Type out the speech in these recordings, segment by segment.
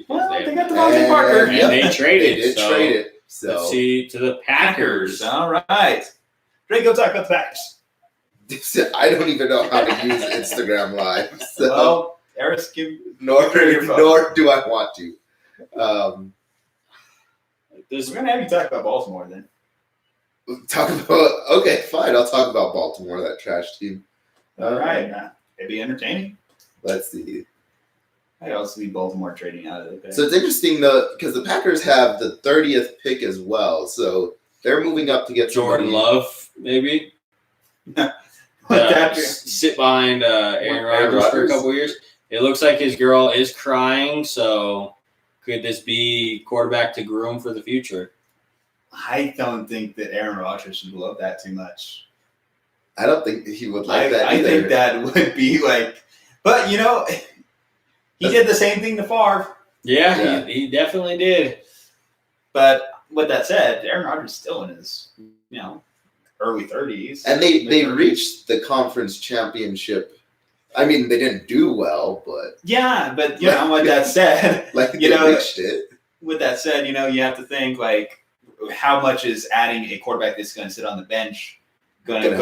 Well, they got Devontae Parker. And they traded. They did trade it. So. Let's see to the Packers. All right. Dre, go talk about the Packers. I don't even know how to use Instagram Live. So. Well, Aris, nor do I want to. We're going to have you talk about Baltimore then. Okay, fine. I'll talk about Baltimore, that trash team. All right. It'd be entertaining. Let's see. I also see Baltimore trading out of it. So it's interesting, though, because the Packers have the 30th pick as well. So they're moving up to get Jordan Love, maybe. Sit behind Aaron Rodgers for a couple of years. It looks like his girl is crying, so could this be quarterback to groom for the future? I don't think that Aaron Rodgers would love that too much. I don't think he would like that either. I think that would be like, but he did the same thing to Favre. Yeah. He definitely did. But with that said, Aaron Rodgers is still in his, early 30s. And they reached the conference championship. I mean, they didn't do well, but yeah, but with that said, they reached it. With that said, you have to think how much is adding a quarterback that's going to sit on the bench going to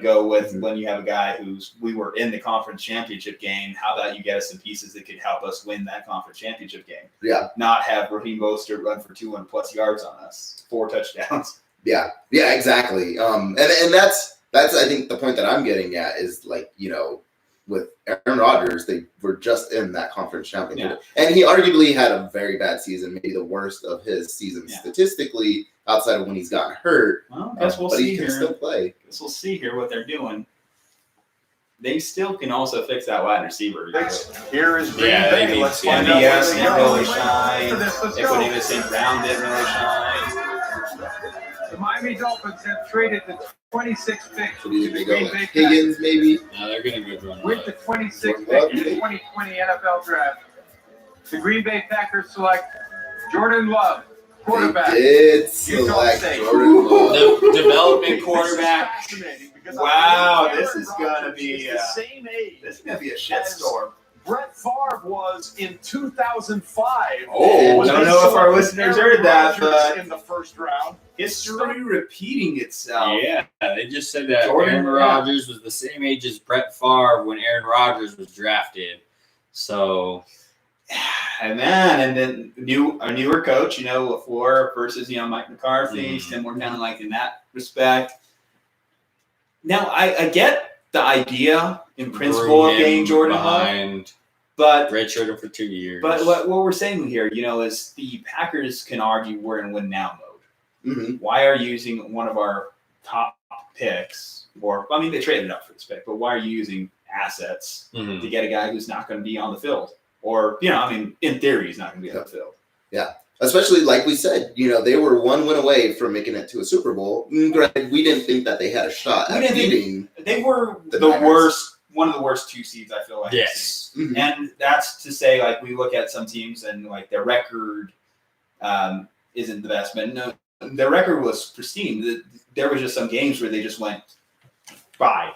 go with when you have a guy we were in the conference championship game. How about you get us some pieces that could help us win that conference championship game? Yeah. Not have Raheem Mostert run for 200+ yards on us, 4 touchdowns. Yeah, exactly. And that's I think the point that I'm getting at is with Aaron Rodgers, they were just in that conference championship. Yeah. And he arguably had a very bad season, maybe the worst of his season statistically, outside of when he's gotten hurt. Well, guess we'll but see he can here. Still play. Guess we'll see here what they're doing. They still can also fix that wide receiver. Here is Green Bay. Let's find out. MVS didn't really shine. Equity St. Brown didn't really shine. The Miami Dolphins have traded the 26th pick to the Green Bay Higgins, maybe. No, they're going to go run with the 26th pick in the 2020 NFL Draft. The Green Bay Packers select Jordan Love, quarterback. They did select Jordan Love. The developing quarterback. Wow, this is going to be the same age. This is going to be a shitstorm. Brett Favre was in 2005. Oh, I don't know if our listeners heard that, but in the first round, history repeating itself. Yeah, they just said that Aaron Rodgers was the same age as Brett Favre when Aaron Rodgers was drafted. So, and then a newer coach, LaFleur versus Mike McCarthy, similar kind of like in that respect. Now I get the idea in principle of getting Jordan Love, but redshirt him for 2 years. But what we're saying here, is the Packers can argue we're in win now mode. Mm-hmm. Why are you using one of our top picks, they traded up for this pick, but why are you using assets to get a guy who's not going to be on the field? Or, in theory, he's not going to be on the field. Yeah. Especially, like we said, they were 1 win away from making it to a Super Bowl. Granted, we didn't think that they had a shot at beating. They were the worst, one of the worst 2 seeds, I feel like. Yes. Mm-hmm. And that's to say, we look at some teams and, their record isn't the best. But no, their record was pristine. There was just some games where they just went by.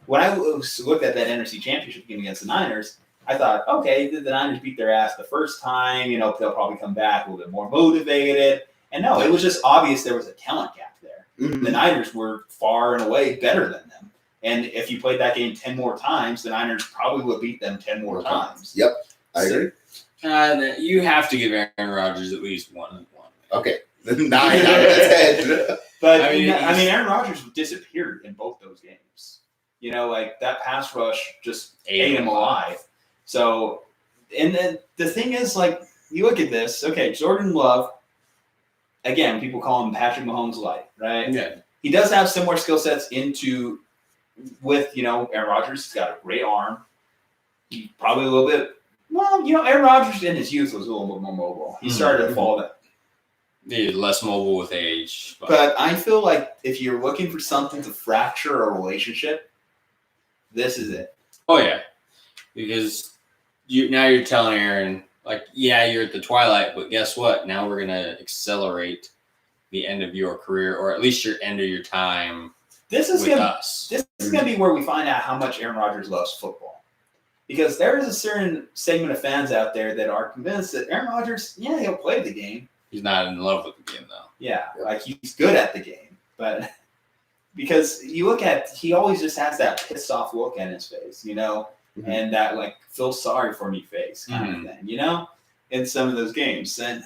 When I looked at that NFC Championship game against the Niners, I thought, okay, the Niners beat their ass the first time. They'll probably come back a little bit more motivated. And no, it was just obvious there was a talent gap there. Mm-hmm. The Niners were far and away better than them. And if you played that game 10 more times, the Niners probably would beat them 10 more times. Yep, I agree. You have to give Aaron Rodgers at least 1. Okay, 9 out of 10. But Aaron Rodgers disappeared in both those games. That pass rush just ate him alive. So, and then the thing is, you look at this, okay, Jordan Love, again, people call him Patrick Mahomes light, right? Yeah. He does have similar skill sets with Aaron Rodgers. He's got a great arm. He's probably a little bit, Aaron Rodgers in his youth was a little bit more mobile. He started to fall down. He's less mobile with age. But I feel like if you're looking for something to fracture a relationship, this is it. Oh, yeah. Because you're telling Aaron, you're at the twilight, but guess what? Now we're going to accelerate the end of your career, or at least your end of your time with us. This is going to be where we find out how much Aaron Rodgers loves football. Because there is a certain segment of fans out there that are convinced that Aaron Rodgers, yeah, he'll play the game. He's not in love with the game, though. Yeah, like he's good at the game. But because you look at, he always just has that pissed off look in his face, and that like feel sorry for me face kind of thing, in some of those games. And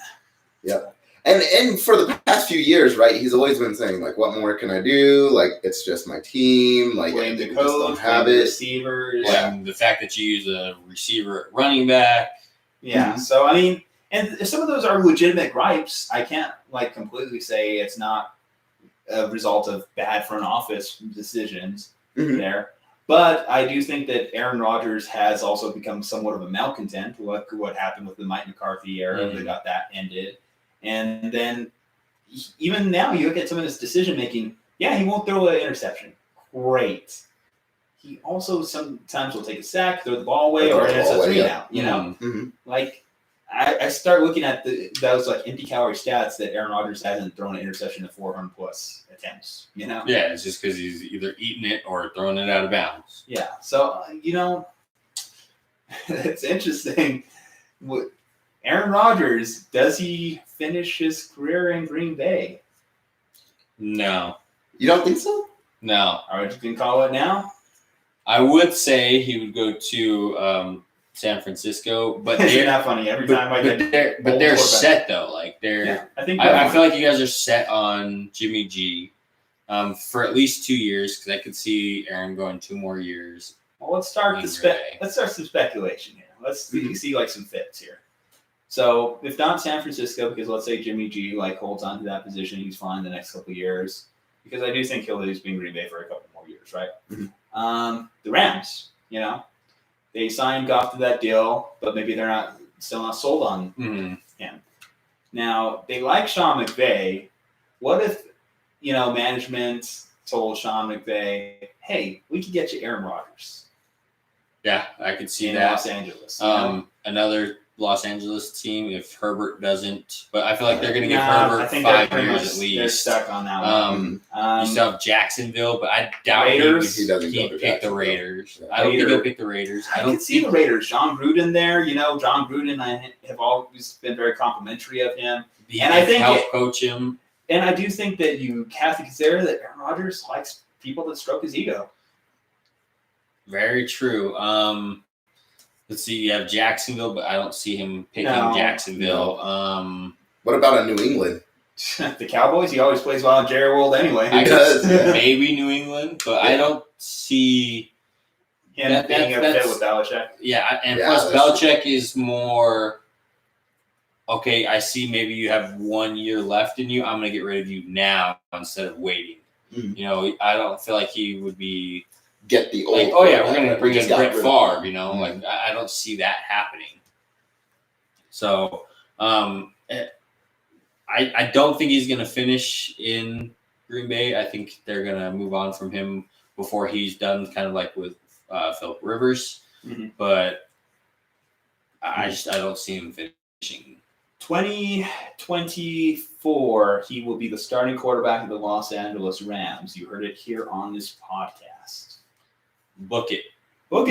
And for the past few years, right, he's always been saying, like, what more can I do? Like, it's just my team. Like, blame the just coach, don't have blame the it. receivers. And the fact that you use a receiver at running back. Yeah. So, I mean, and some of those are legitimate gripes. I can't, like, completely say it's not a result of bad front office decisions there. But I do think that Aaron Rodgers has also become somewhat of a malcontent. Look what happened with the Mike McCarthy era. They got that ended. And then even now, you look at some of his decision making. Yeah, he won't throw an interception. Great. He also sometimes will take a sack, throw the ball away, or it's a 3-out. Like, I start looking at those like empty calorie stats that Aaron Rodgers hasn't thrown an interception in 400 plus attempts. Yeah, it's just because he's either eating it or throwing it out of bounds. Yeah. So it's interesting. Aaron Rodgers, does he finish his career in Green Bay? No. You don't think so? No. Are we just going to call it now? I would say he would go to San Francisco, but Isn't that funny? Every time I get but they're set though. Like they're. Yeah, I feel like you guys are set on Jimmy G for at least 2 years because I could see Aaron going 2 more years. Well, let's start some speculation here. Let's see like some fits here. So if not San Francisco, because let's say Jimmy G like holds on to that position, he's fine the next couple of years. Because I do think he'll at least be in Green Bay for a couple more years, right? The Rams, they signed Goff to that deal, but maybe they're still not sold on him. Now they like Sean McVay. What if management told Sean McVay, "Hey, we could get you Aaron Rodgers"? Yeah, I could see in that. Los Angeles. Another Los Angeles team if Herbert doesn't, but I feel like they're going to give Herbert 5 years at least. They're stuck on that one. You still have Jacksonville, but I doubt he'd pick the Raiders. I don't think he'll pick the Raiders. I can see the Raiders. John Gruden there. John Gruden, I have always been very complimentary of him. And I think help coach him. And I do think that you have to consider that Aaron Rodgers likes people that stroke his ego. Very true. Let's see. You have Jacksonville, but I don't see him picking Jacksonville. No. What about New England? The Cowboys. He always plays well in Jerry World anyway. I guess maybe New England, but I don't see him being a fit with Belichick. Yeah, and plus Belichick is more. Okay, I see. Maybe you have 1 year left in you. I'm going to get rid of you now instead of waiting. I don't feel like he would be. Get the old. Like, oh yeah, we're gonna bring in Brett Favre. Like I don't see that happening. So, I don't think he's gonna finish in Green Bay. I think they're gonna move on from him before he's done, kind of like with Phillip Rivers. But I don't see him finishing. 2024, he will be the starting quarterback of the Los Angeles Rams. You heard it here on this podcast. Book it. Lock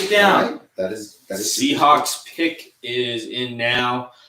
it down. Right. That is Seahawks pick is in now.